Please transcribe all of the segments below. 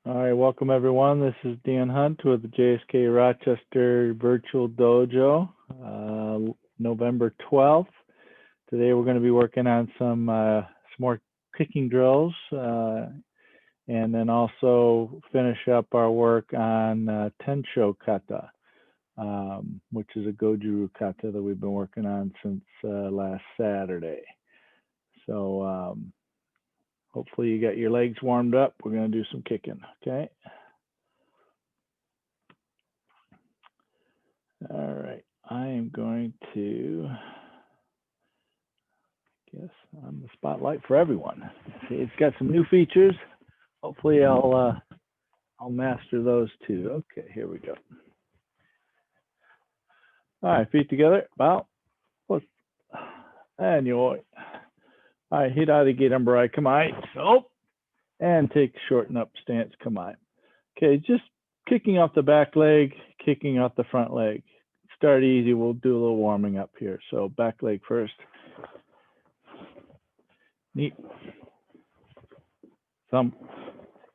All right, welcome everyone. This is Dan Hunt with the JSKA Rochester Virtual Dojo, November 12th. Today we're going to be working on some more kicking drills and then also finish up our work on Tensho Kata, which is a Goju Kata that we've been working on since last Saturday. So hopefully you got your legs warmed up. We're going to do some kicking, okay? All right, I am going to, on the spotlight for everyone. See, it's got some new features. Hopefully I'll master those too. Okay, here we go. All right, feet together, bow, push, and you. All right, hidari gerambarai kamae, so, and take shorten up stance kamae. Okay, just kicking off the back leg, kicking off the front leg. Start easy, we'll do a little warming up here. So back leg first. Knee. Thumb.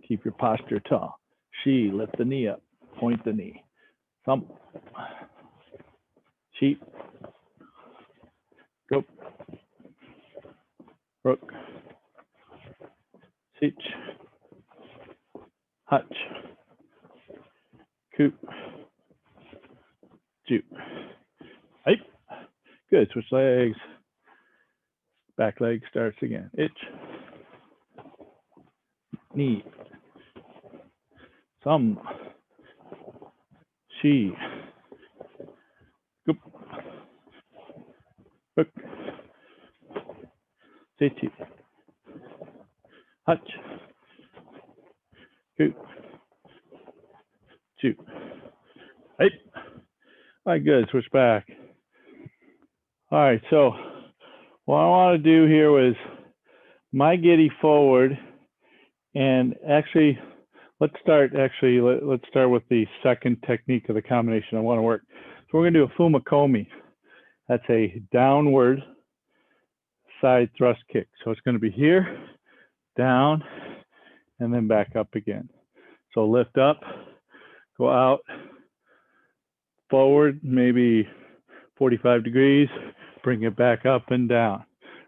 Keep your posture tall. Shi, lift the knee up. Point the knee. Thumb. Shi. Go. Rook. Sich. Hutch. Coop. Ju. Hey. Good. Switch legs. Back leg starts again. Itch. Knee. Thumb. Shi. Goop. Hook. Sichi. Hutch. Coop. Ju. Hey. All right, good. Switch back. All right, so what I want to do here was my giddy forward, and actually, let's start with the second technique of the combination I want to work. So we're going to do a fumakomi. That's a downward side thrust kick. So it's going to be here, down, and then back up again. So lift up, go out, forward, maybe 45 degrees, bring it back up and down.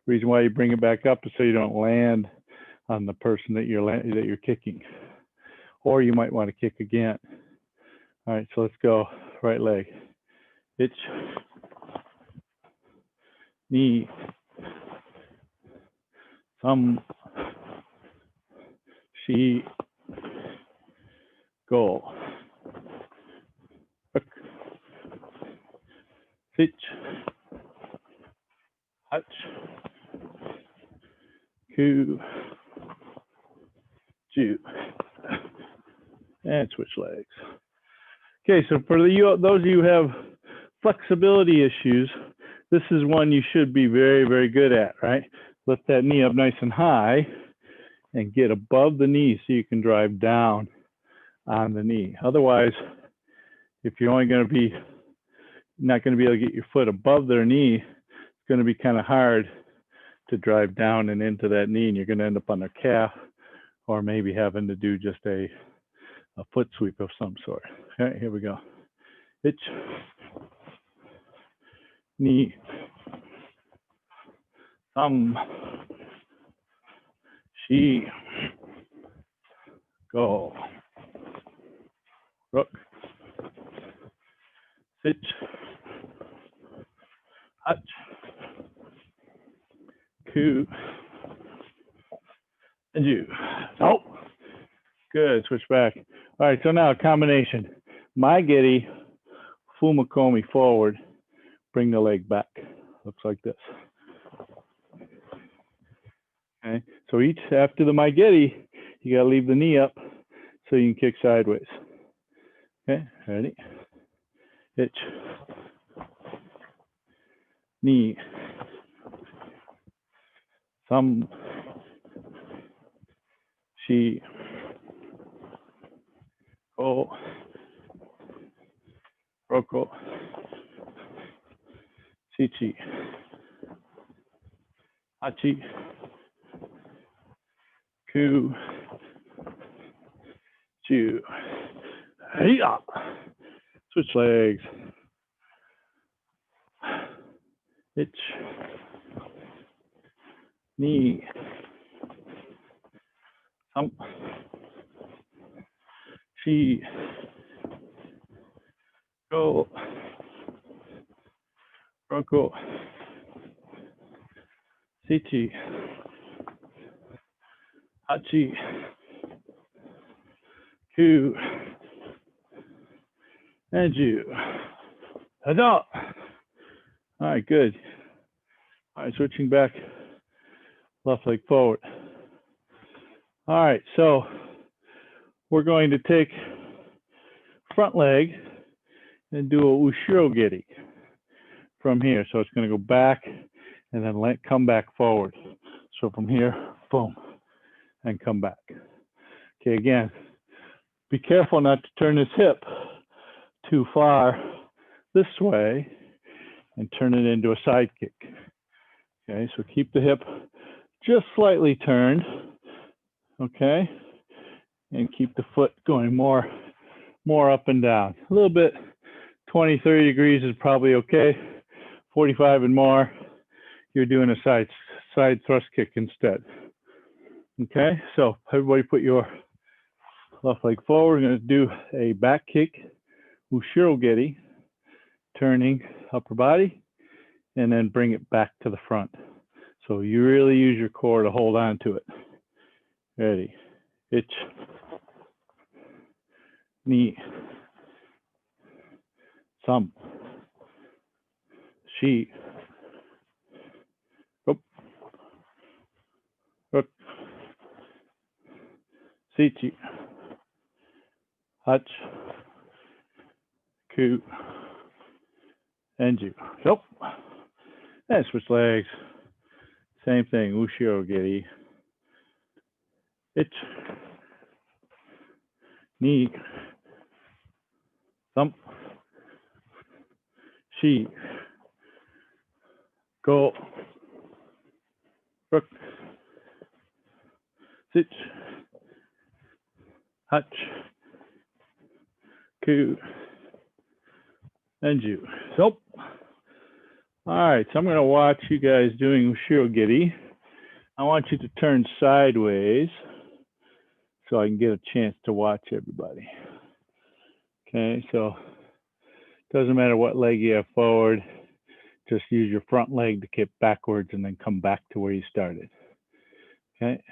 Reason why you bring it back up is so you don't land on the person that you're kicking. Or you might want to kick again. All right, so let's go. Right leg. Itch. Knee. Thumb. Shi. Go. Hook. Sich. Hutch. Ku. Ju. And switch legs. Okay, so for those of you who have flexibility issues, this is one you should be very, very good at, right? Lift that knee up nice and high and get above the knee so you can drive down on the knee. Otherwise, if you're only going to be not going to be able to get your foot above their knee, it's going to be kind of hard to drive down and into that knee, and you're going to end up on their calf or maybe having to do just a foot sweep of some sort. All right, here we go. Itch. Knee. Thumb. Shi. Go. Rook. Sich. Hutch. Ku. And Ju. Oh, good. Switch back. All right, so now a combination. My giddy, fumakomi forward, bring the leg back. Looks like this. Okay, so each after the my giddy, you gotta leave the knee up so you can kick sideways. Okay, ready? Itch. Knee. Thumb. Shi. Go. Roko. Sichi. Hachi. Ku. two. Hey-ya. Switch legs. Itch. Knee. Hump. Chi. Go. Roko. Sichi. Hachi. Ku. And you. Hada. All right, good. All right, switching back. Left leg forward. All right, so we're going to take front leg and do a ushiro geri from here. So it's going to go back and then come back forward. So from here, boom, and come back. Okay, again, be careful not to turn this hip too far this way and turn it into a side kick. Okay, so keep the hip just slightly turned, okay, and keep the foot going more up and down. A little bit, 20, 30 degrees is probably okay. 45 and more, you're doing a side thrust kick instead. Okay, so everybody put your left leg forward. We're going to do a back kick, ushiro geri, turning upper body, and then bring it back to the front. So you really use your core to hold on to it. Ready, itch, knee, thumb, shi, up, hook, sichi, hach, ku, and ju. Up, and switch legs. Same thing, ushiro geri, itch, knee, thumb, shi, go, hook, sit, hach, ku, and ju. So, all right, so I'm going to watch you guys doing ushiro geri. I want you to turn sideways so I can get a chance to watch everybody. Okay, so it doesn't matter what leg you have forward, just use your front leg to kick backwards and then come back to where you started. Okay.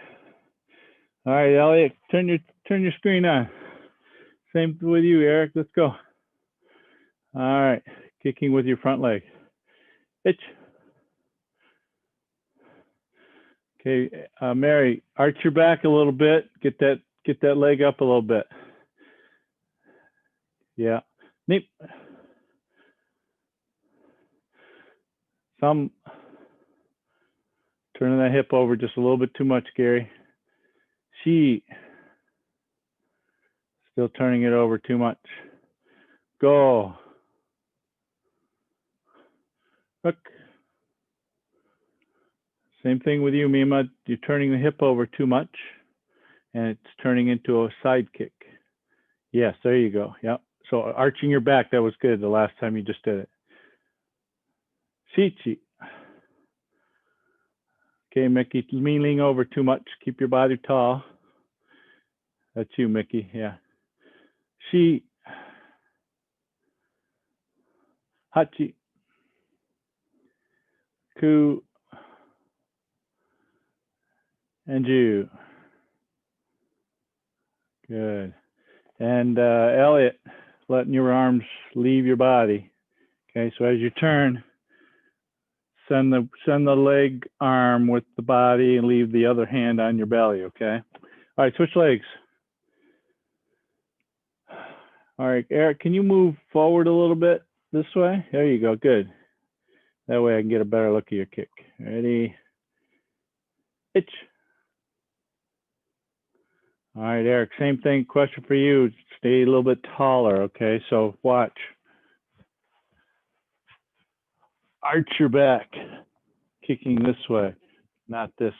All right, Elliot, turn your screen on. Same with you, Eric. Let's go. All right, kicking with your front leg. Itch. Okay, Mary, arch your back a little bit. Get that leg up a little bit. Yeah. Neat. Thumb. Turning that hip over just a little bit too much, Gary. She. Still turning it over too much. Go. Hook. Same thing with you, Mima. You're turning the hip over too much, and it's turning into a side kick. Yes, there you go. Yep. So arching your back, that was good the last time you just did it. Shichi. Okay, Mickey, leaning over too much. Keep your body tall. That's you, Mickey. Yeah. Shi. Hachi. Ku. And you. Good. And Elliot, letting your arms leave your body. Okay, so as you turn, send the leg arm with the body and leave the other hand on your belly, okay? All right, switch legs. All right, Eric, can you move forward a little bit this way? There you go, good. That way I can get a better look at your kick. Ready? Itch. All right, Eric, same thing, question for you. Stay a little bit taller, okay? So watch. Arch your back, kicking this way, not this,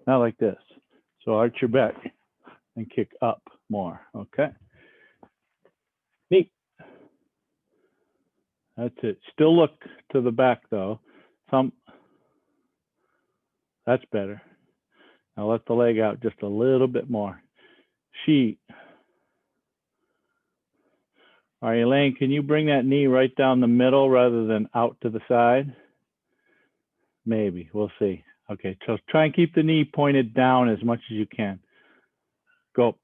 not like this. So arch your back and kick up, more. Okay. Neat. That's it. Still look to the back though. That's better. Now let the leg out just a little bit more. Sheet. All right, Elaine, can you bring that knee right down the middle rather than out to the side? Maybe, we'll see. Okay, so try and keep the knee pointed down as much as you can. Go.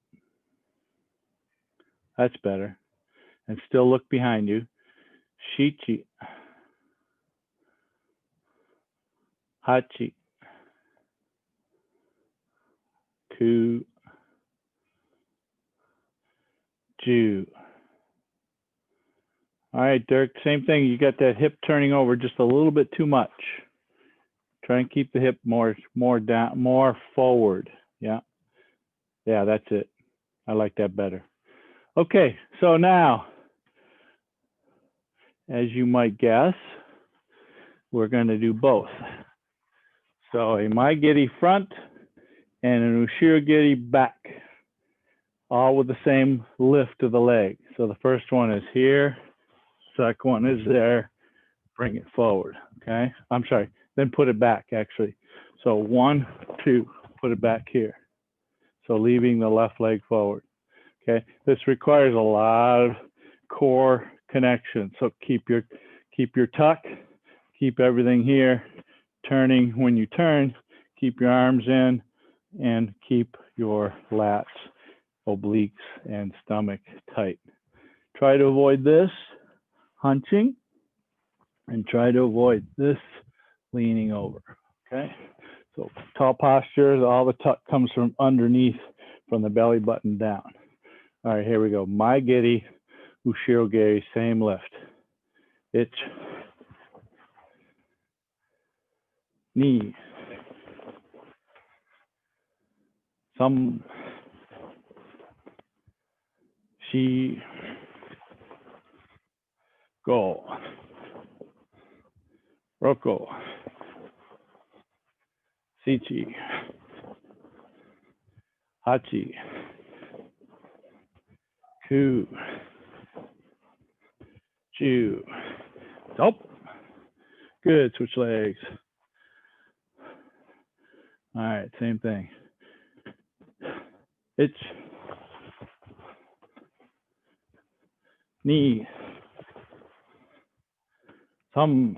That's better. And still look behind you. Shichi. Hachi. Ku. Ju. All right, Dirk, same thing. You got that hip turning over just a little bit too much. Try and keep the hip more down, more forward. Yeah. Yeah, that's it. I like that better. Okay, so now, as you might guess, we're going to do both. So a Mai-Giri front and an Ushiro-Giri back, all with the same lift of the leg. So the first one is here, second one is there, bring it forward, okay? I'm sorry, then put it back actually. So 1, 2, put it back here. So leaving the left leg forward, okay? This requires a lot of core connection. So keep your tuck, keep everything here, turning when you turn, keep your arms in, and keep your lats, obliques, and stomach tight. Try to avoid this hunching, and try to avoid this leaning over, okay? So tall postures, all the tuck comes from underneath, from the belly button down. All right, here we go. Mai-Giri, Ushiro-Giri, same lift. Itch. Knee. Some. She. Go. Roko. Sichi. Hachi. Ku. Ju. Up. Good. Switch legs. All right. Same thing. Itch. Knee. Some.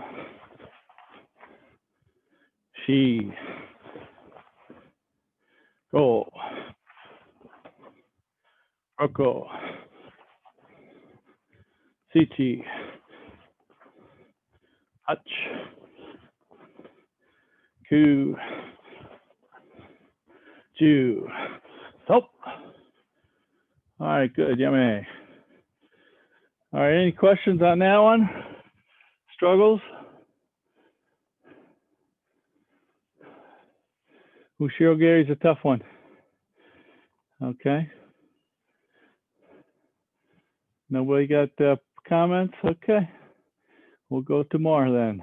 She. Go. Roko. Sichi. Hach. Ku. Ju. Up. All right, good. Yummy. All right, any questions on that one? Struggles? Ushiro-Giri is a tough one. Okay. Nobody got comments? Okay. We'll go to more then.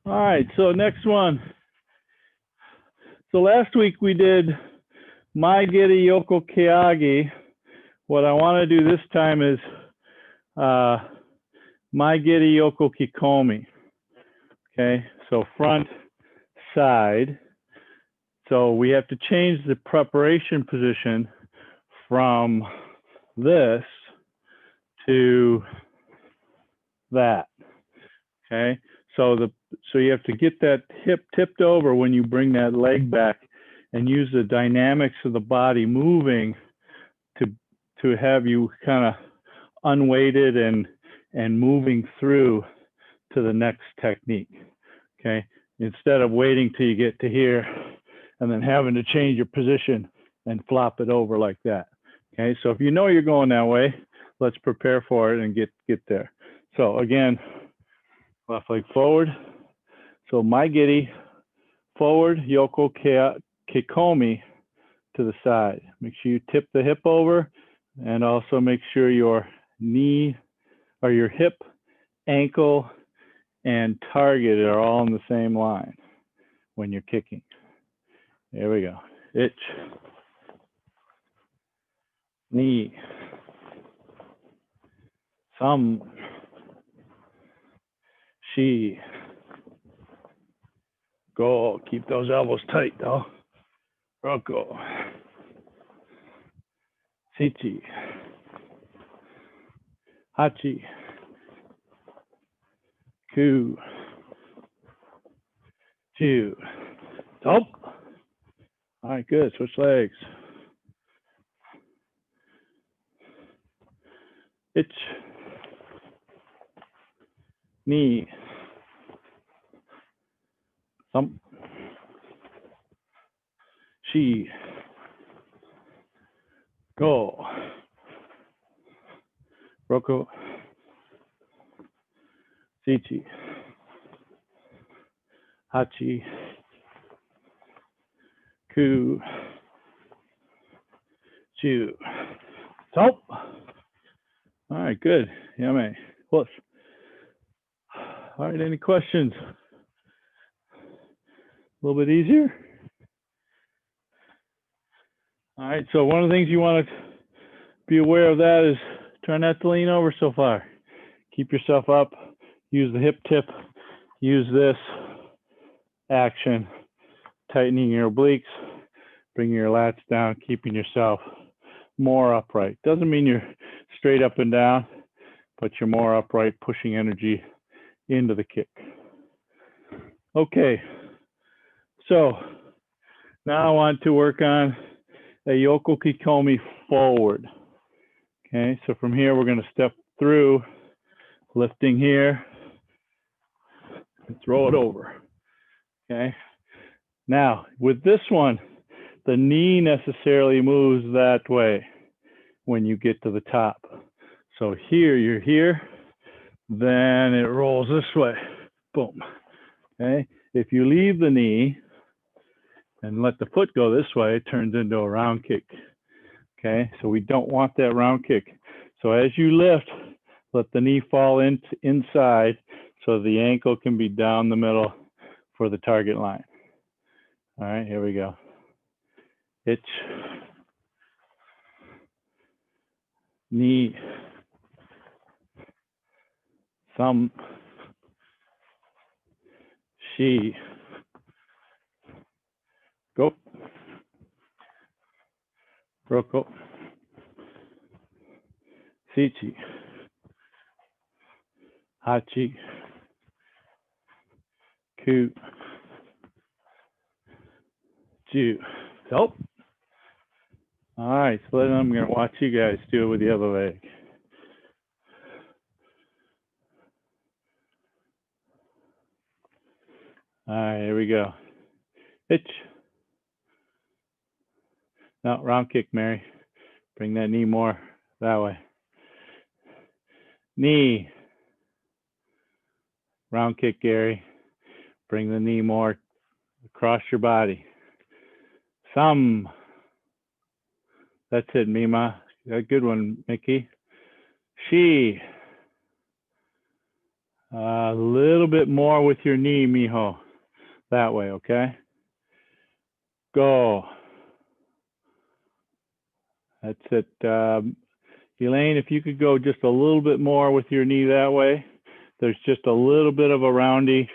All right, so next one. So last week we did Mai-Giri Yoko Keagi. What I want to do this time is Mai-Giri Yoko Kikomi. Okay, so front, side. So we have to change the preparation position from this to that. Okay, so you have to get that hip tipped over when you bring that leg back, and use the dynamics of the body moving to have you kind of unweighted and moving through to the next technique. Okay, instead of waiting till you get to here and then having to change your position and flop it over like that. Okay, so if you know you're going that way, let's prepare for it and get there. So again, left leg forward. So Mai-Giri, forward, Yoko Kikomi to the side. Make sure you tip the hip over, and also make sure your knee or your hip, ankle, and target are all in the same line when you're kicking. There we go. Ich, ni, some, she, go. Keep those elbows tight though. Roko, sichi, hachi, ku, chu, top. All right, good. Switch legs. Ich, ni, some, she, go. Roko, sichi, hachi, ku, chu, top. All right, good. Yummy. Plus. All right, any questions? A little bit easier? All right, so one of the things you want to be aware of that is try not to lean over so far. Keep yourself up, use the hip tip, use this action, tightening your obliques, bringing your lats down, keeping yourself more upright. Doesn't mean you're straight up and down, but you're more upright, pushing energy into the kick. Okay, so now I want to work on a Yoko Kikomi forward. Okay, so from here we're going to step through, lifting here, and throw it over. Okay, now with this one, the knee necessarily moves that way when you get to the top. So here, you're here, then it rolls this way. Boom. Okay, if you leave the knee and let the foot go this way, it turns into a round kick. Okay, so we don't want that round kick. So as you lift, let the knee fall inside so the ankle can be down the middle for the target line. All right, here we go. Ich, ni, some, she, go, roko, sichi, hachi, ku, chu. So, all right, so then I'm going to watch you guys do it with the other leg. All right, here we go. Ich. No, round kick, Mary. Bring that knee more that way. Knee. Round kick, Gary. Bring the knee more across your body. Some. That's it, Mima. A good one, Mickey. She. A little bit more with your knee, Mijo. That way, okay? Go. That's it. Elaine, if you could go just a little bit more with your knee that way. There's just a little bit of a roundy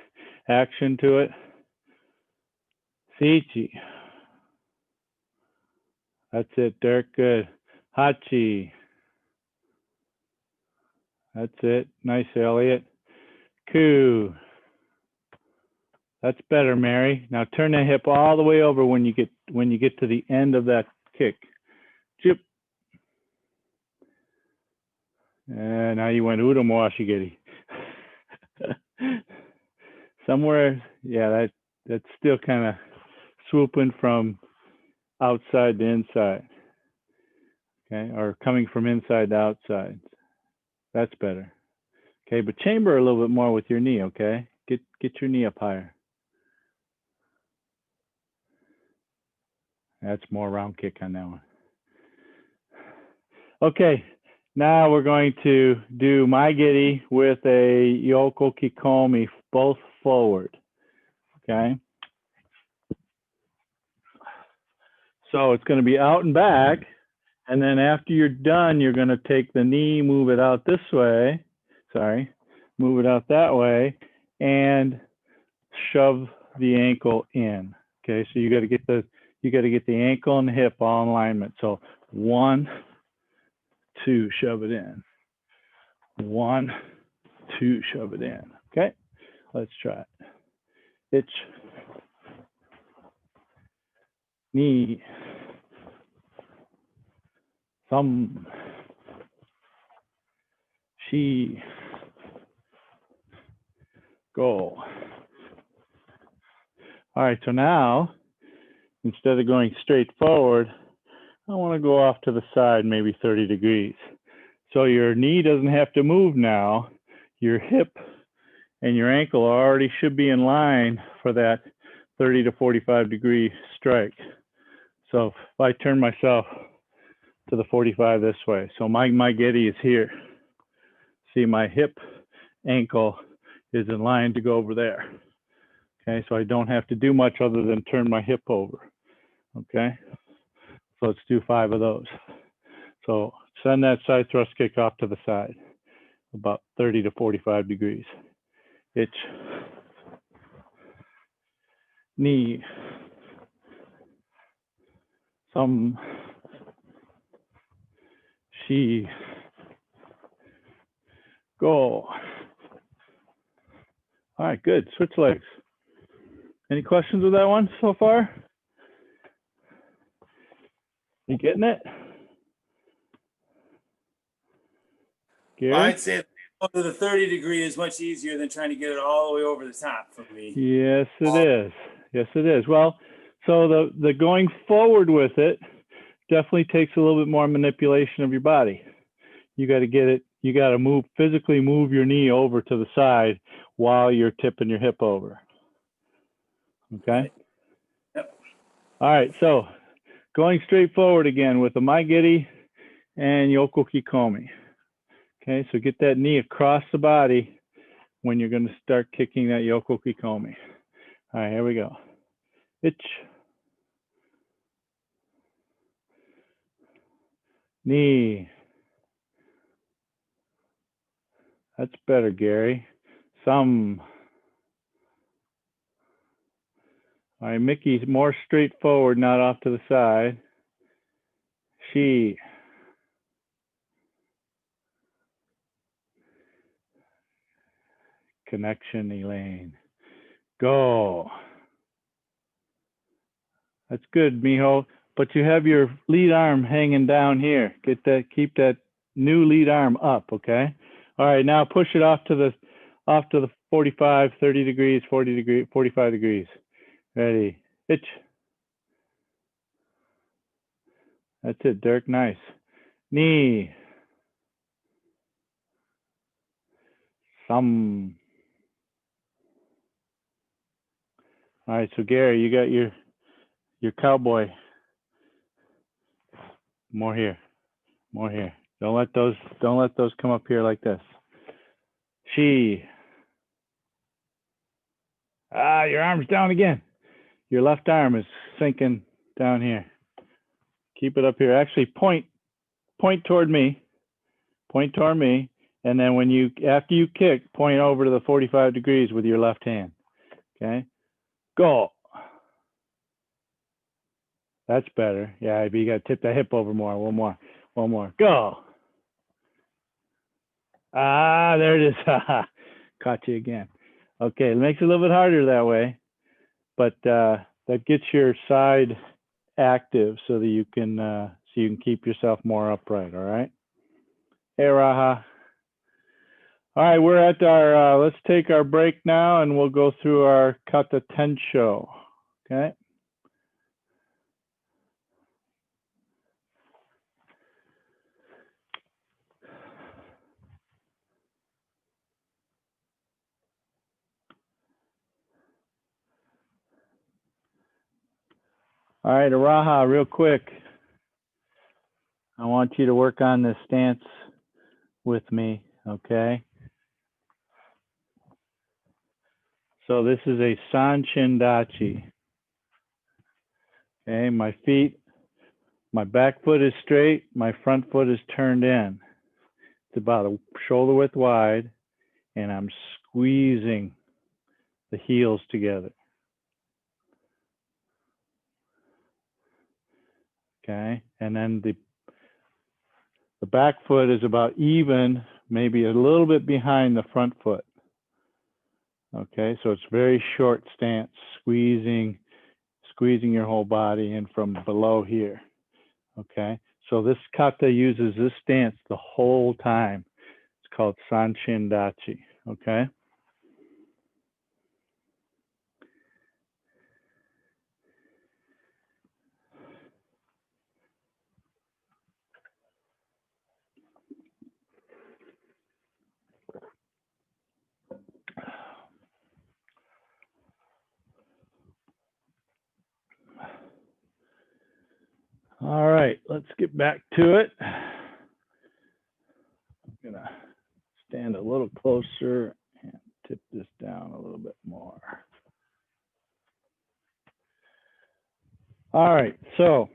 action to it. Sichi. That's it, Dirk. Good. Hachi. That's it. Nice, Elliot. Ku. That's better, Mary. Now turn the hip all the way over when you get to the end of that kick. Chip. And now you went Udamwashigiri. Somewhere, yeah, that's still kind of swooping from outside to inside. Okay, or coming from inside to outside. That's better. Okay, but chamber a little bit more with your knee, okay? Get your knee up higher. That's more round kick on that one. Okay, now we're going to do my giddy with a Yoko Kikomi, both forward. Okay. So it's going to be out and back. And then after you're done, you're going to take the knee, move it out this way. Sorry, move it out that way and shove the ankle in. Okay, so you got to get the ankle and the hip all in alignment. So 1, 2, shove it in. 1, 2, shove it in. Okay, let's try it. Itch, knee, thumb, she, go. All right, so now instead of going straight forward, I want to go off to the side, maybe 30 degrees. So your knee doesn't have to move now. Your hip and your ankle already should be in line for that 30 to 45 degree strike. So if I turn myself to the 45 this way, so my giddy is here. See, my hip ankle is in line to go over there. Okay, so I don't have to do much other than turn my hip over. Okay, so let's do 5 of those. So send that side thrust kick off to the side, about 30 to 45 degrees. Itch, knee, thumb, she, go. All right, good. Switch legs. Any questions with that one so far? You getting it? Gary? I'd say over the 30 degree is much easier than trying to get it all the way over the top for me. Yes, it is. Yes, it is. Well, so the going forward with it definitely takes a little bit more manipulation of your body. You got to get it. You got to physically move your knee over to the side while you're tipping your hip over. Okay. Yep. All right. So going straight forward again with the Maigiri and Yoko Kikomi. Okay. So get that knee across the body when you're going to start kicking that Yoko Kikomi. All right. Here we go. Itch. Knee. That's better, Gary. Thumb. All right, Mickey's more straightforward, not off to the side. She. Connection, Elaine. Go. That's good, Miho. But you have your lead arm hanging down here. Keep that new lead arm up, okay? All right, now push it off to the 45, 30 degrees, 40 degrees, 45 degrees. Ready. Itch. That's it, Dirk. Nice. Knee. Thumb. All right, so Gary, you got your cowboy. More here. More here. Don't let those come up here like this. She. Your arm's down again. Your left arm is sinking down here. Keep it up here. Actually, point toward me. Point toward me. And then after you kick, point over to the 45 degrees with your left hand. Okay? Go. That's better. Yeah, but you got to tip the hip over more. One more. Go. There it is. Caught you again. Okay, it makes it a little bit harder that way, but that gets your side active so that you can keep yourself more upright. All right. Hey, Raha. All right, we're at our. Let's take our break now, and we'll go through our Kata Tensho. Okay. All right, Araha, real quick. I want you to work on this stance with me, okay? So this is a Sanchin Dachi. Okay, my feet My back foot is straight, my front foot is turned in. It's about a shoulder width wide, and I'm squeezing the heels together. Okay, and then the back foot is about even, maybe a little bit behind the front foot. Okay, so it's very short stance, squeezing your whole body in from below here. Okay, so this kata uses this stance the whole time. It's called Sanchin Dachi. Okay. All right, let's get back to it. I'm gonna stand a little closer and tip this down a little bit more. All right, so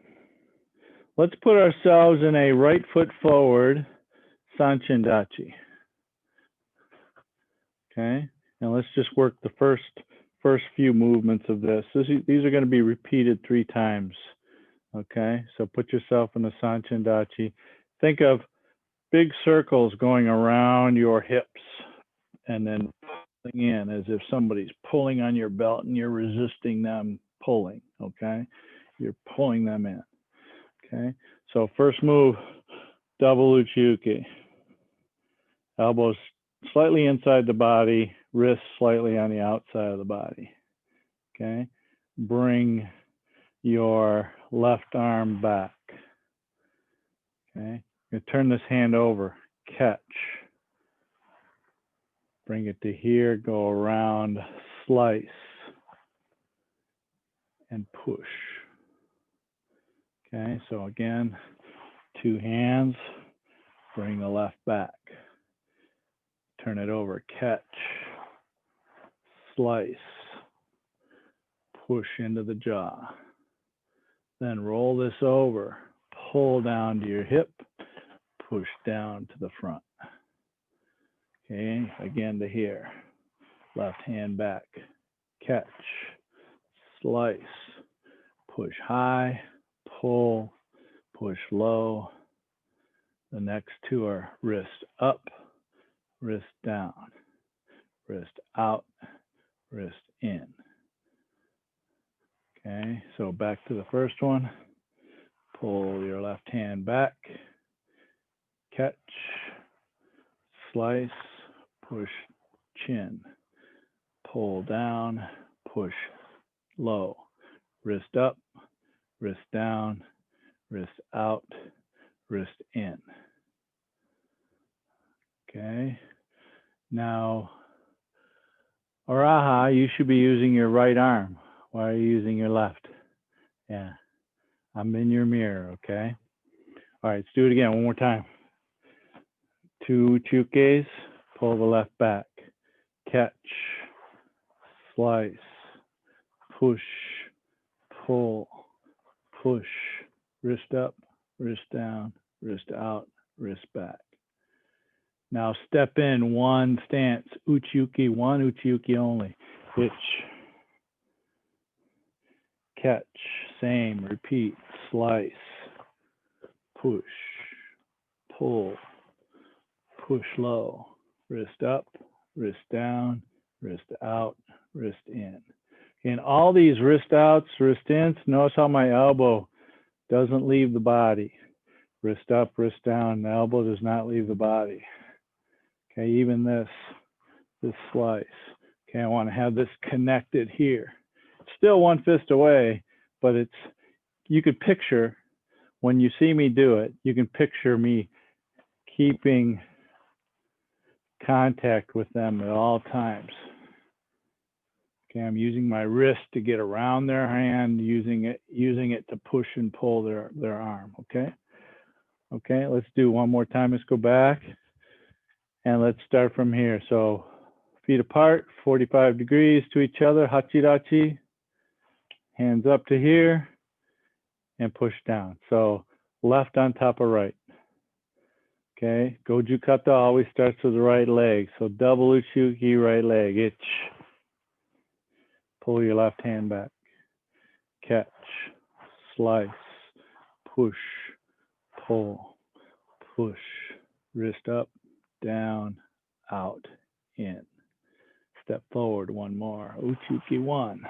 let's put ourselves in a right foot forward Sanchin Dachi. Okay, and let's just work the first few movements of this. These are going to be repeated 3 times. Okay, so put yourself in the Sanchin Dachi. Think of big circles going around your hips and then pulling in as if somebody's pulling on your belt and you're resisting them pulling. Okay, you're pulling them in. Okay, so first move, double uchi-uke. Elbows slightly inside the body, wrists slightly on the outside of the body. Okay, bring your left arm back. Okay, you turn this hand over, catch. Bring it to here, go around, slice, and push. Okay, so again, 2 hands, bring the left back. Turn it over, catch, slice, push into the jaw. Then roll this over, pull down to your hip, push down to the front. Okay, again to here. Left hand back, catch, slice, push high, pull, push low. The next 2 are wrist up, wrist down, wrist out, wrist in. Okay, so back to the first one. Pull your left hand back, catch, slice, push chin, pull down, push low, wrist up, wrist down, wrist out, wrist in. Okay, now Araha, you should be using your right arm. Why are you using your left? Yeah, I'm in your mirror, okay? All right, let's do it again one more time. 2 chukes, pull the left back, catch, slice, push, pull, push, wrist up, wrist down, wrist out, wrist back. Now step in 1 stance, uchi-uke, 1 uchi-uke only. Hitch, catch, same, repeat, slice, push, pull, push low, wrist up, wrist down, wrist out, wrist in. In all these wrist outs, wrist ins, notice how my elbow doesn't leave the body. Wrist up, wrist down, the elbow does not leave the body. Okay, even this slice. Okay, I want to have this connected here. It's still 1 fist away, but it's, you could picture, when you see me do it, you can picture me keeping contact with them at all times. Okay, I'm using my wrist to get around their hand, using it to push and pull their arm. Okay, let's do one more time. Let's go back and let's start from here. So feet apart, 45 degrees to each other, hachirachi, hands up to here, and push down. So left on top of right. Okay, Goju Kata always starts with the right leg. So double Uchuki, right leg. Itch. Pull your left hand back. Catch. Slice. Push. Pull. Push. Wrist up. Down. Out. In. Step forward. One more. Uchuki 1.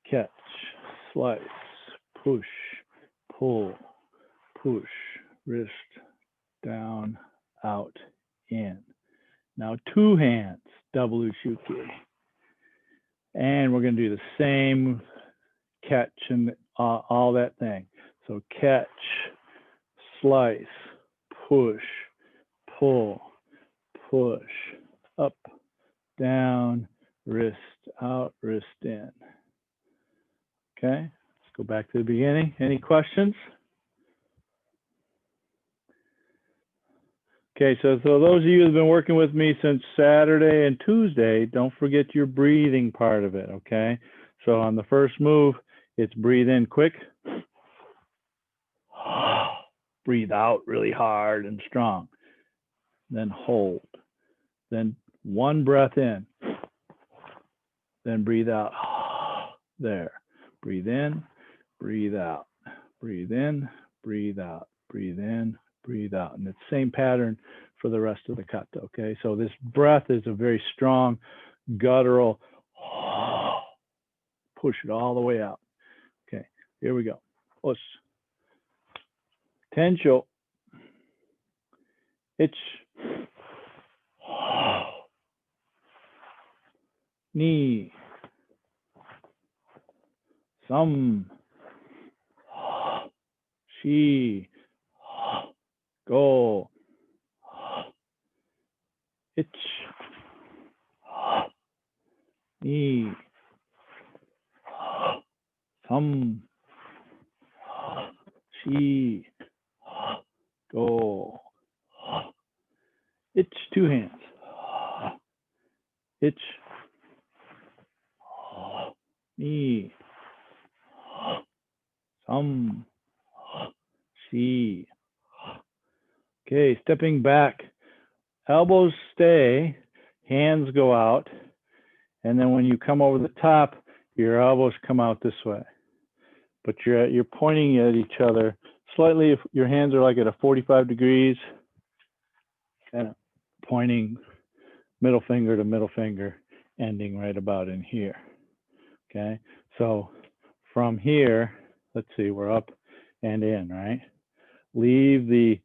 Catch. Slice. Push. Pull. Push. Wrist. Down, out, in. Now 2 hands, double Uchuki. And we're going to do the same catch and all that thing. So catch, slice, push, pull, push, up, down, wrist out, wrist in. Okay, let's go back to the beginning. Any questions? Okay, so those of you who've been working with me since Saturday and Tuesday, don't forget your breathing part of it, okay? So on the first move, it's breathe in quick. Breathe out really hard and strong. Then hold. Then 1 breath in. Then breathe out. There. Breathe in, breathe out. Breathe in, breathe out. Breathe in, breathe out. And it's the same pattern for the rest of the kata, okay? So this breath is a very strong, guttural, push it all the way out. Okay, here we go. Os. Tensho. Ich. Ni. Some. Shi. Go. Ich. Ni. Some. Shi. Go. Itch, 2 hands. Itch. Ni. Some. Shi. Okay, stepping back. Elbows stay, hands go out, and then when you come over the top, your elbows come out this way. But you're pointing at each other slightly. If your hands are like at a 45 degrees, kind of pointing middle finger to middle finger, ending right about in here. Okay, so from here, let's see, we're up and in, right? Leave the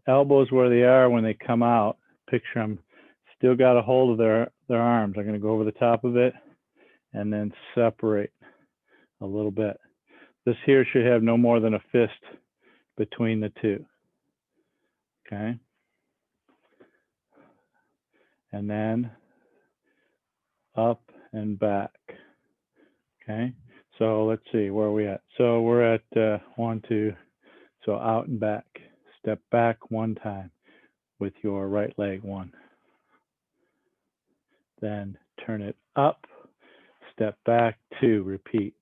elbows where they are when they come out. Picture them still got a hold of their arms. I'm going to go over the top of it and then separate a little bit. This here should have no more than a fist between the two. Okay. And then up and back. Okay. So let's see, where are we at? So we're at 1, 2. So out and back. Step back 1 time with your right leg, 1. Then turn it up, step back 2, repeat.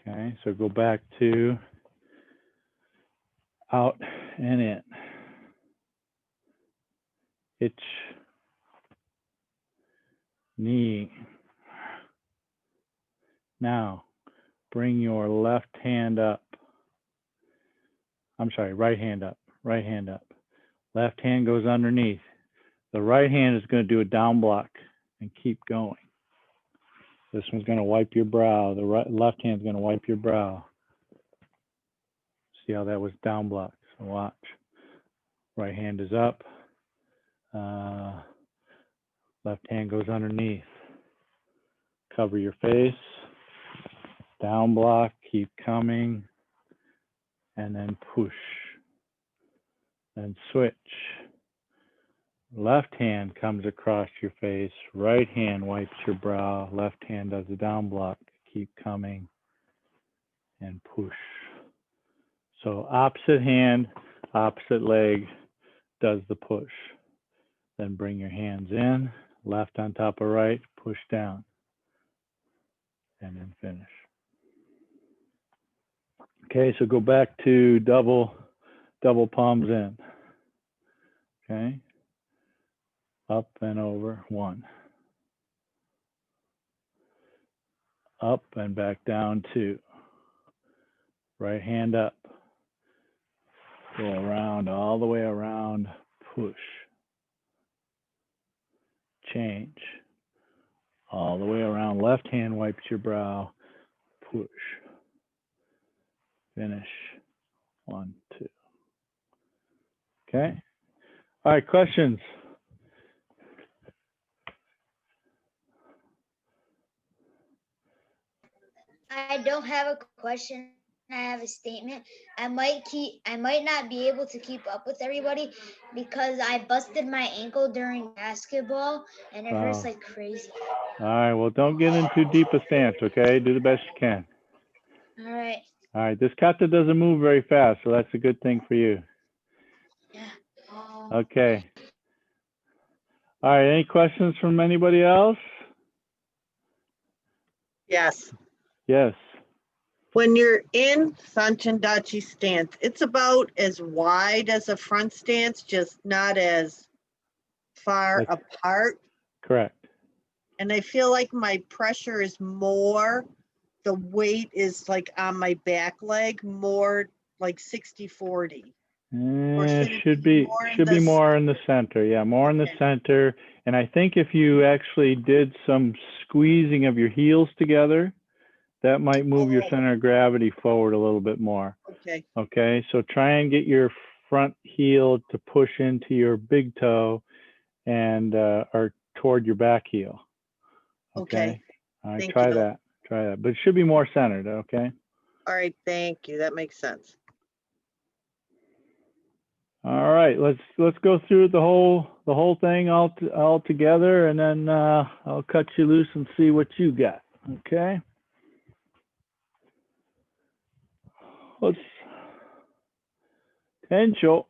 Okay, so go back to out and in. Itch, knee. Now, bring your left hand up. I'm sorry, right hand up, right hand up. Left hand goes underneath. The right hand is going to do a down block and keep going. This one's going to wipe your brow. The left hand's going to wipe your brow. See how that was down block? So watch. Right hand is up. Left hand goes underneath. Cover your face. Down block, keep coming. And then push. Then switch. Left hand comes across your face. Right hand wipes your brow. Left hand does a down block. Keep coming. And push. So opposite hand, opposite leg does the push. Then bring your hands in. Left on top of right. Push down. And then finish. Okay, so go back to double palms in. Okay. Up and over, 1. Up and back down, 2. Right hand up. Go around, all the way around, push. Change. All the way around, left hand wipes your brow, push. Finish. 1, 2. Okay. All right, questions? I don't have a question. I have a statement. I might not be able to keep up with everybody because I busted my ankle during basketball and it hurts like crazy. All right, well, don't get in too deep a stance, okay? Do the best you can. All right. All right, this kata doesn't move very fast, so that's a good thing for you. Yeah. Okay. All right, any questions from anybody else? Yes. Yes. When you're in Sanchendachi stance, it's about as wide as a front stance, just not as far That's apart. correct. And I feel like my pressure is more, the weight is like on my back leg, more like 60-40. Or should it Should be be more in should be the more in the center. Yeah, more in the Okay. center. And I think if you actually did some squeezing of your heels together, that might move your Oh. center of gravity forward a little bit more. Okay. Okay, so try and get your front heel to push into your big toe and or toward your back heel. Okay. All right, Thank try you. that. Try that. But it should be more centered, okay? All right. Thank you. That makes sense. All right, let's go through the whole thing all together, and then I'll cut you loose and see what you got. Okay. Let's Tensho.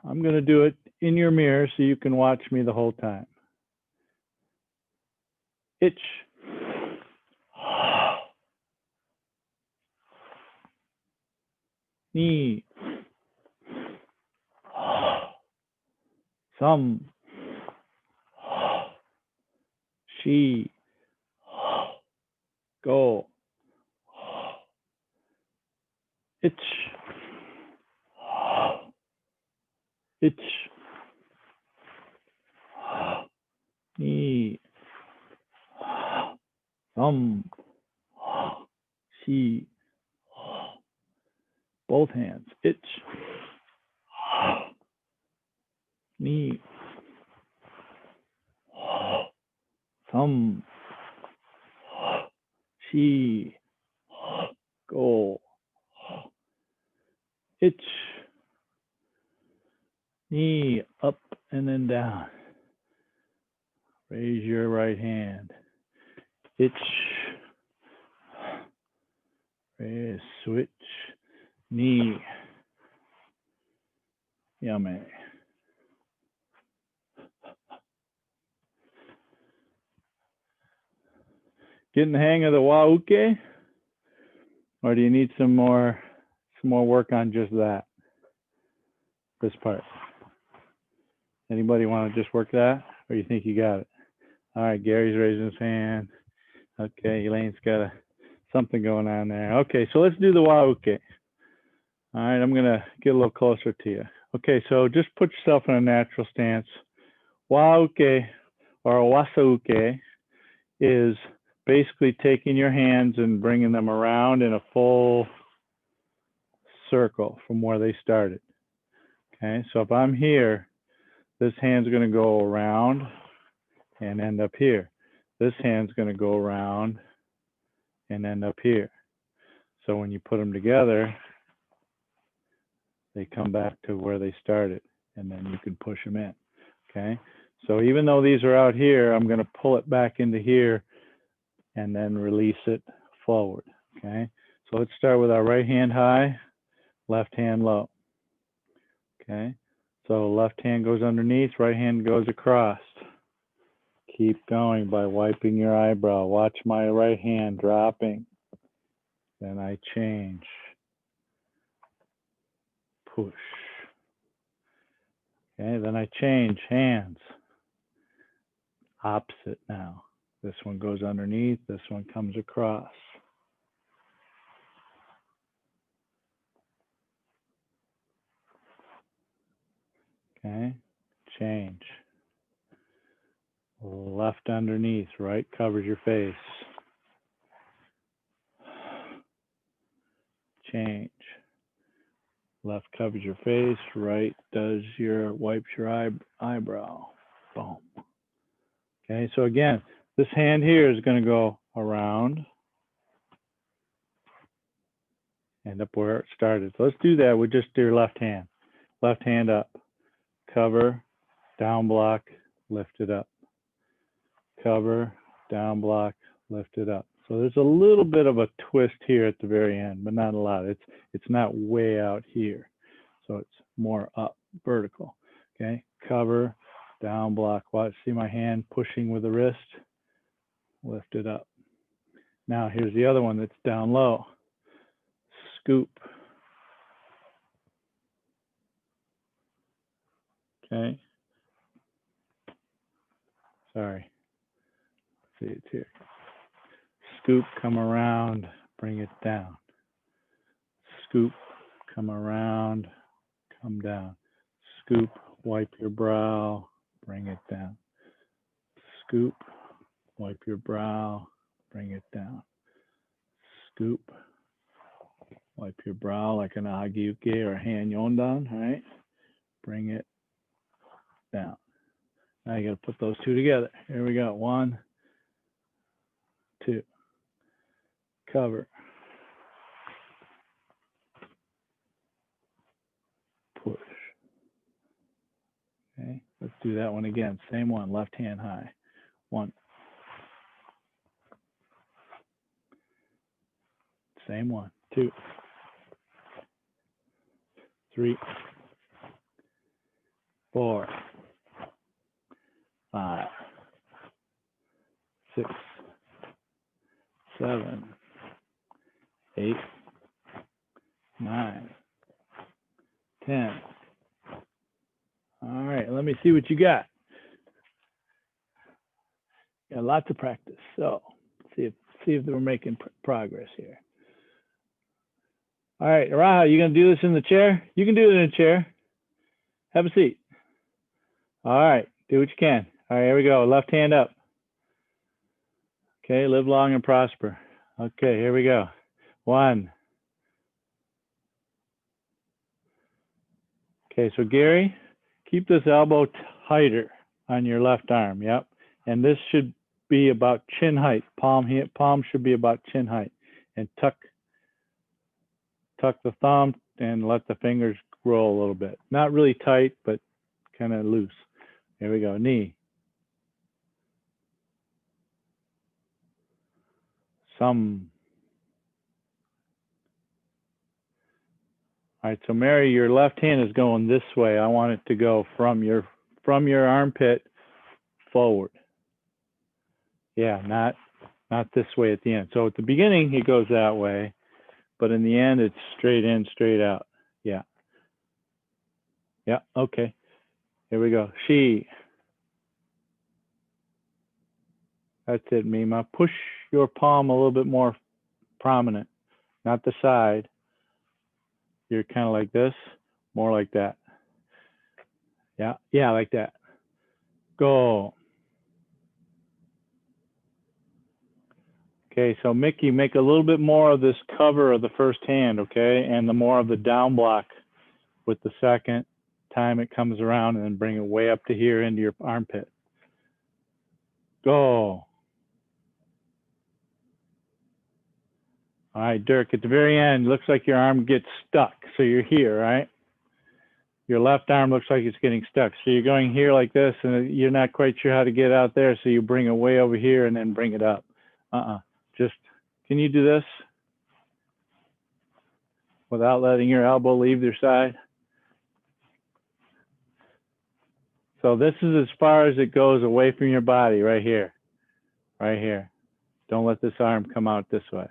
I'm gonna do it in your mirror so you can watch me the whole time. Itch. Knee. Some. She. Go. Itch. Itch. Knee. Some. She. Both hands. Itch. Knee. Thumb. She. Go. Itch. Knee up and then down. Raise your right hand. Itch. Raise, switch. Knee. Yummy. Getting the hang of the wauke? Or do you need some more work on just that? This part. Anybody want to just work that? Or you think you got it? All right, Gary's raising his hand. Okay, Elaine's got something going on there. Okay, so let's do the wauke. All right, I'm gonna get a little closer to you. Okay, so just put yourself in a natural stance. Wauke or wasauke is basically taking your hands and bringing them around in a full circle from where they started. Okay, so if I'm here, this hand's going to go around and end up here. This hand's going to go around and end up here. So when you put them together, they come back to where they started, and then you can push them in. Okay, so even though these are out here, I'm going to pull it back into here and then release it forward. Okay, so let's start with our right hand high, left hand low. Okay, so left hand goes underneath, right hand goes across. Keep going by wiping your eyebrow. Watch my right hand dropping. Then I change. push. Okay, then I change hands. Opposite now. This one goes underneath, this one comes across. Okay, change. Left underneath, right covers your face. Change. Left covers your face, right does your, wipes your eyebrow. Boom. Okay, so again, this hand here is going to go around and up where it started. So let's do that with just your left hand. Left hand up, cover, down block, lift it up. Cover, down block, lift it up. So there's a little bit of a twist here at the very end, but not a lot. It's not way out here. So it's more up, vertical. Okay, cover, down block. Watch, see my hand pushing with the wrist. Lift it up. Now here's the other one that's down low. Scoop. Okay. Sorry. See, it's here. Scoop, come around, bring it down. Scoop, come around, come down. Scoop, wipe your brow, bring it down. Scoop, wipe your brow, bring it down. Scoop, wipe your brow like an agi-uke or a han yondan, right? Bring it down. Now you got to put those two together. Here we go. 1, 2. Cover. Push. Okay, let's do that one again. Same one, left hand high. 1. Same one. 2. 3. 4. 5. 6. 7. 8. 9. 10. All right, let me see what you got. Got lots of practice. So see if we're making progress here. All right, Raha, you gonna do this in the chair? You can do it in a chair. Have a seat. All right, do what you can. All right, here we go. Left hand up. Okay, live long and prosper. Okay, here we go. 1. Okay, so Gary, keep this elbow tighter on your left arm. Yep, and this should be about chin height. Palm should be about chin height, and tuck the thumb and let the fingers roll a little bit. Not really tight, but kind of loose. Here we go. Knee. Some. All right, so Mary, your left hand is going this way. I want it to go from your armpit forward. Yeah, not this way at the end. So at the beginning, it goes that way, but in the end, it's straight in, straight out. Yeah. Yeah, okay. Here we go. She. That's it, Mima. Push your palm a little bit more prominent, not the side. You're kind of like this, more like that. Yeah, like that. Go. Okay, so Mickey, make a little bit more of this cover of the first hand, okay? And the more of the down block with the second time it comes around, and then bring it way up to here into your armpit. Go. All right, Dirk, at the very end, looks like your arm gets stuck. So you're here, right? Your left arm looks like it's getting stuck. So you're going here like this, and you're not quite sure how to get out there. So you bring it way over here and then bring it up. Just, can you do this without letting your elbow leave your side? So this is as far as it goes away from your body, right here. Right here. Don't let this arm come out this way.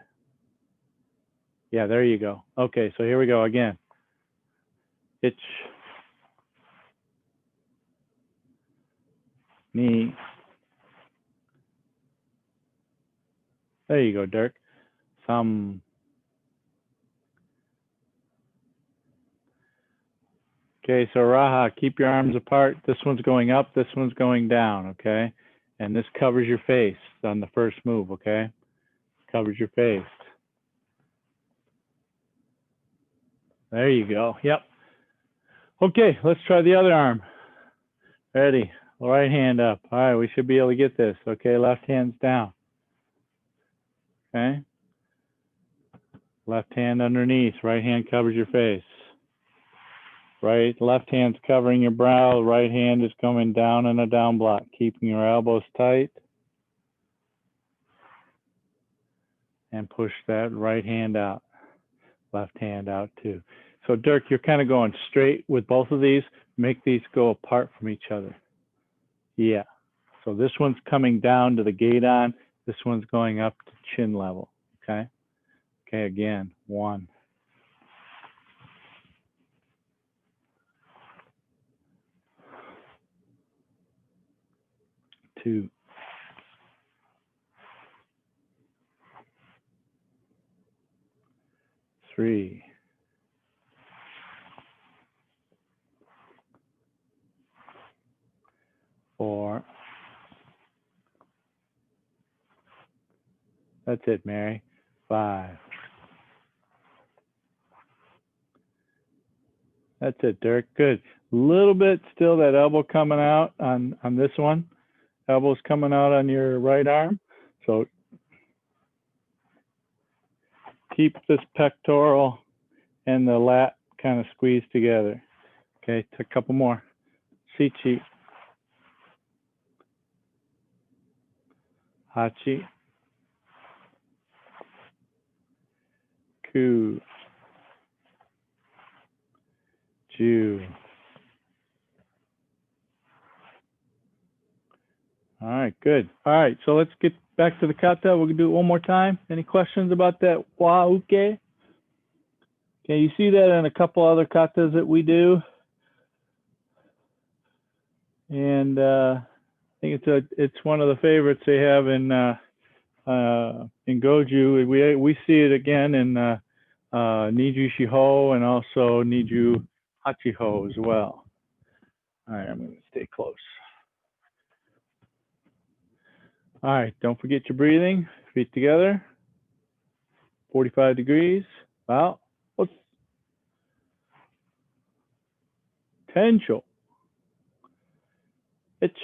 Yeah, there you go. Okay, so here we go again. itch, knee. There you go, Dirk. Thumb. Okay, so Raha, keep your arms apart. This one's going up, this one's going down, okay? And this covers your face on the first move, okay? Covers your face. There you go, yep. Okay, let's try the other arm. Ready, right hand up. All right, we should be able to get this. Okay, left hand's down. Okay? Left hand underneath, right hand covers your face. Right, left hand's covering your brow, right hand is coming down in a down block, keeping your elbows tight. And push that right hand out, left hand out too. So Dirk, you're kind of going straight with both of these. Make these go apart from each other. Yeah. So this one's coming down to the gate on. This one's going up to chin level. Okay. Okay, again, 1. 2. 3. 4. That's it, Mary. 5. That's it, Dirk. Good. A little bit still that elbow coming out on this one. Elbow's coming out on your right arm. So keep this pectoral and the lat kind of squeezed together. Okay, a couple more. Sichi. Hachi. Ku. Ju. All right, good. All right, so let's get back to the kata. We'll do it one more time. Any questions about that wa uke? Okay, you see that in a couple other katas that we do. And I think it's one of the favorites they have in Goju. We see it again in Niju Shiho and also Niju Hachiho as well. All right, I'm going to stay close. All right, don't forget your breathing. Feet together. 45 degrees. Wow. Let's Tensho. Itch.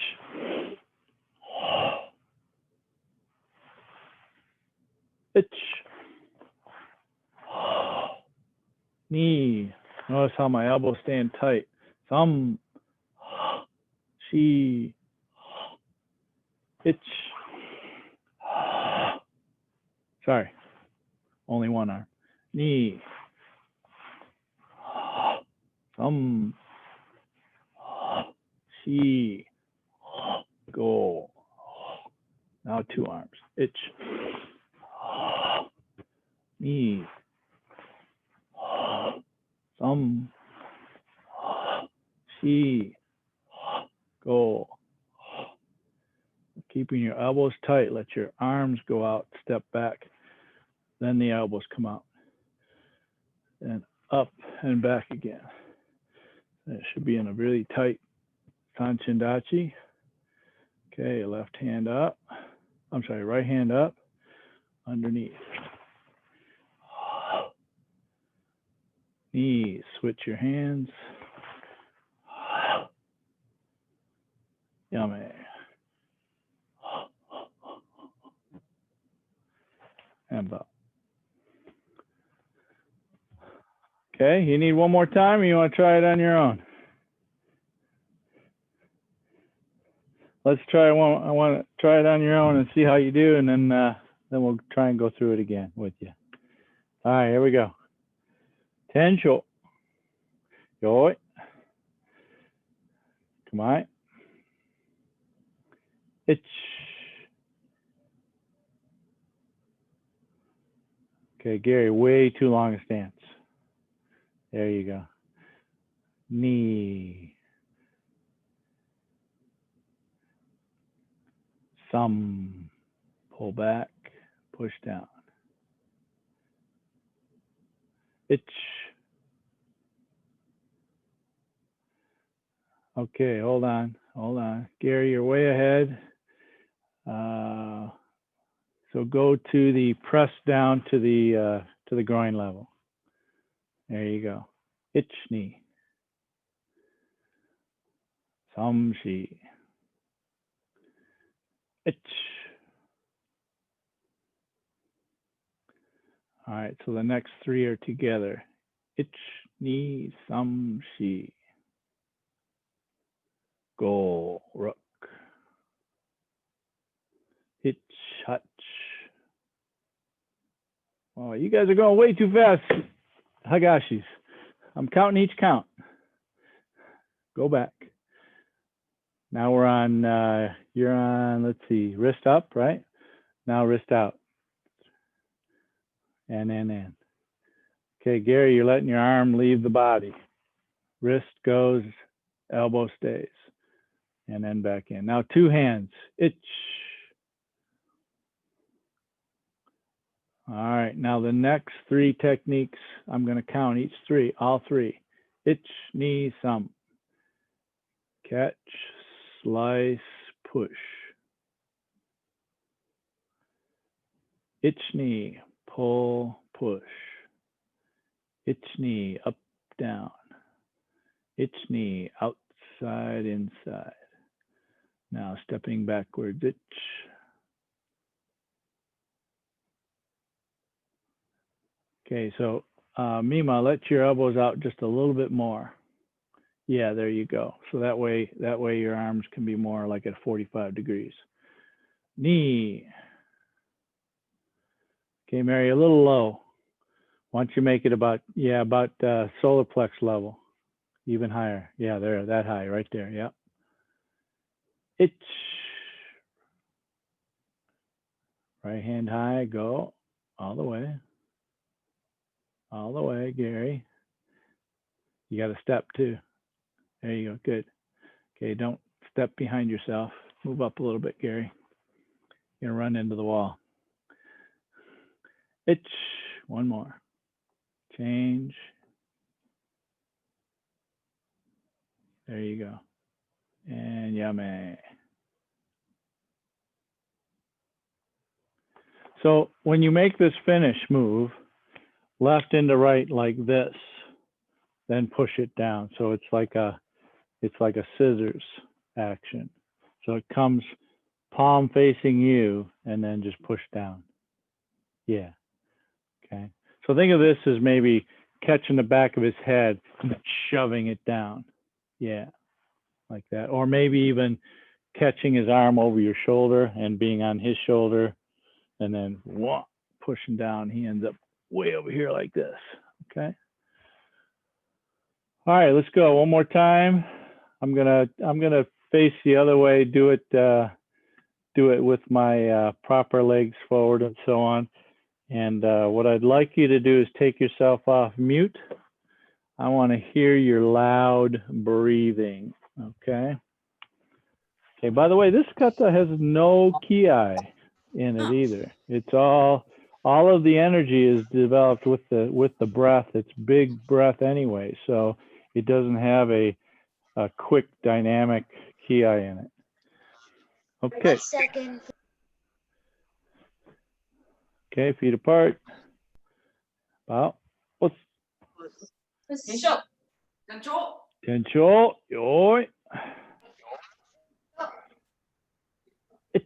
Itch. Knee. Notice how my elbows stand tight. Thumb. Shi. Itch. Sorry. Only one arm. Knee. Thumb. Shi. Go. Now 2 arms. Itch. Knee. Thumb. Shi. Go. Keeping your elbows tight. Let your arms go out. Step back. Then the elbows come out. And up and back again. It should be in a really tight Tanchindachi. Okay, left hand up. I'm sorry, right hand up. Underneath. Knees. Switch your hands. Yummy. And up. Okay, you need one more time or you want to try it on your own? Let's try one. I want to try it on your own and see how you do, and then we'll try and go through it again with you. All right, here we go. Tensho. Yoi. Come on. Itch. Okay, Gary, way too long a stance. There you go. Ni. Some. Pull back, push down. Ich. Okay, hold on. Gary, you're way ahead. So go to the press down to the groin level. There you go. Ich ni. Some shi. Ich. All right, so the next three are together. Ich ni some shi. Go rook. Ich hutch. Oh, you guys are going way too fast. Hagashis. I'm counting each count. Go back. Now we're on, you're on, let's see, wrist up, right? Now wrist out. And in. Okay, Gary, you're letting your arm leave the body. Wrist goes, elbow stays. And then back in. Now two hands. Ich. All right, now the next three techniques, I'm going to count each three, all three. Ich, ni, some. Catch, slice, push. Ich, ni, pull, push. Ich, ni, up, down. Ich, ni, outside, inside. Now stepping backwards, ich. Okay, so Mima, let your elbows out just a little bit more. Yeah, there you go. So that way your arms can be more like at 45 degrees. Knee. Okay, Mary, a little low. Why don't you make it about solar plex level, even higher. Yeah, there, that high, right there. Yeah. Ich. Right hand high, go all the way. All the way, Gary. You got to step too. There you go, good. Okay, don't step behind yourself. Move up a little bit, Gary. You're gonna run into the wall. Ich, one more. Change. There you go. And yame. So when you make this finish move, left into right like this, then push it down. So it's like a scissors action. So it comes palm facing you and then just push down. Yeah. Okay. So think of this as maybe catching the back of his head and shoving it down. Yeah. Like that. Or maybe even catching his arm over your shoulder and being on his shoulder and then pushing down. He ends up way over here like this. Okay. All right, let's go one more time. I'm gonna face the other way. Do it with my proper legs forward and so on. And what I'd like you to do is take yourself off mute. I want to hear your loud breathing. Okay. Okay. By the way, this kata has no ki in it either. It's all of the energy is developed with the breath. It's big breath anyway, so it doesn't have a quick dynamic ki in it. Okay. 1 second. Okay, feet apart. Wow. What's Tensho. Tensho. Tensho. Yoi. Ich.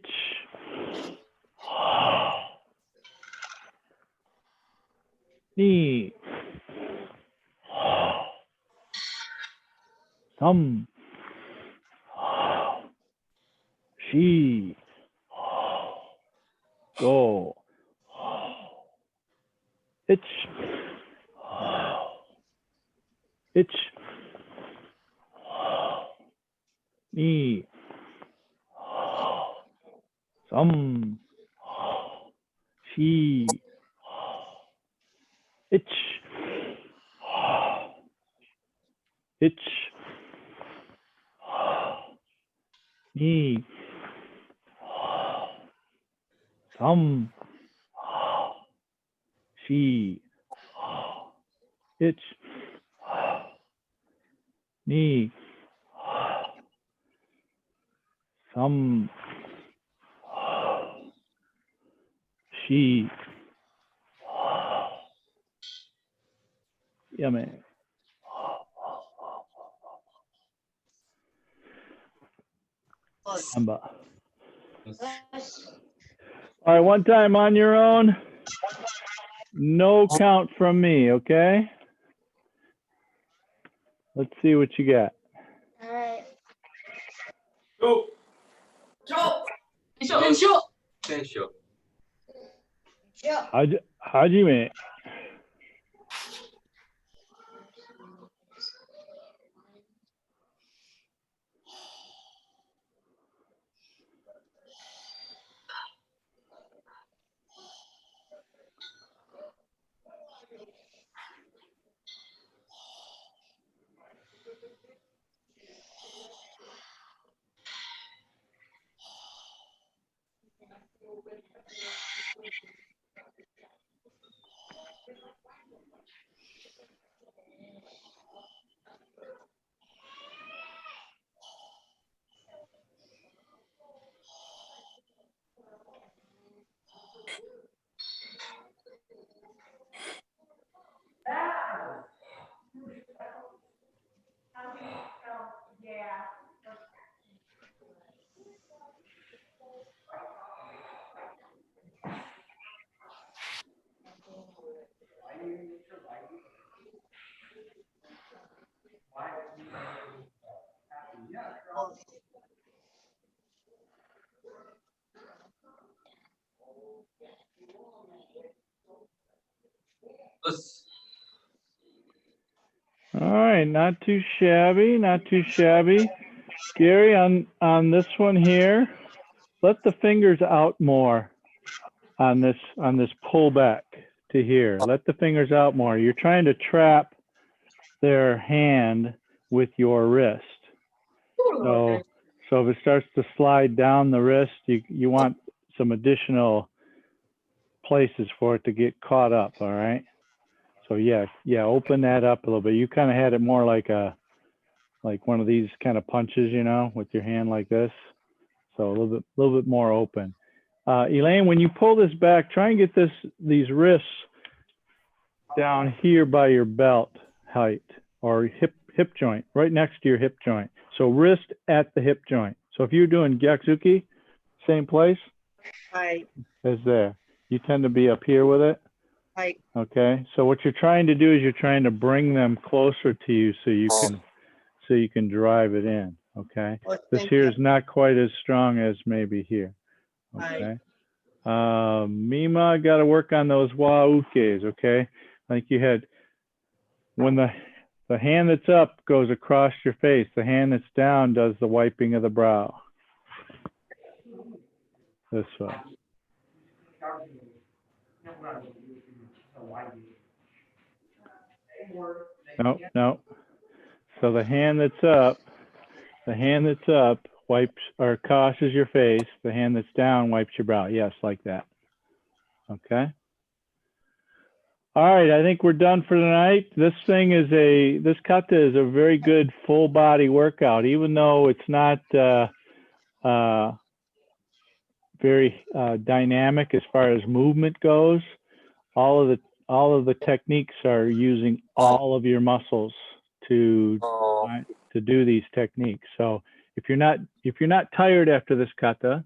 Ni. Some. She. Go. Ich. Ich. Ni. Some. She. Ich. ich, ni, some, she, ich, ni, some, she, yeah, man. All right, one time on your own. No count from me, okay? Let's see what you got. All right. Go. Tensho. Tensho. Joe. Hajime. All right, not too shabby, not too shabby. Gary, on this one here, let the fingers out more on this pullback to here. Let the fingers out more. You're trying to trap their hand with your wrist. So if it starts to slide down the wrist, you want some additional places for it to get caught up, all right? So yeah, open that up a little bit. You kind of had it more like one of these kind of punches, you know, with your hand like this. So a little bit more open. Elaine, when you pull this back, try and get these wrists down here by your belt height or hip joint, right next to your hip joint. So wrist at the hip joint. So if you're doing Gyatsuki, same place Right, as there. You tend to be up here with it. right. Okay. So what you're trying to do is you're trying to bring them closer to you so you can drive it in. Okay. Well, This thank here you. is not quite as strong as maybe here. Right. Okay. Mima, got to work on those wa-ukes. Okay. I think you had, when the hand that's up goes across your face, the hand that's down does the wiping of the brow. This way. No. So the hand that's up wipes or crosses your face. The hand that's down wipes your brow. Yes, like that. Okay. All right, I think we're done for tonight. This kata is a very good full body workout, even though it's not very dynamic as far as movement goes. All of the techniques are using all of your muscles to do these techniques. So if you're not tired after this kata,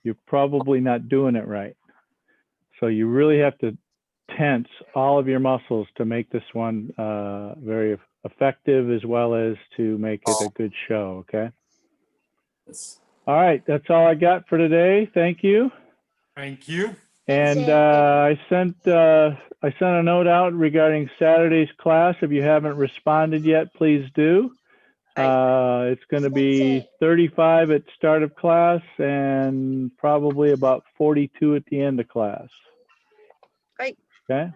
you're probably not doing it right. So you really have to tense all of your muscles to make this one very effective, as well as to make it a good show. Okay. All right, that's all I got for today. Thank you. Thank you. And I sent a note out regarding Saturday's class. If you haven't responded yet, please do. It's going to be 35 at start of class and probably about 42 at the end of class. Great. Okay.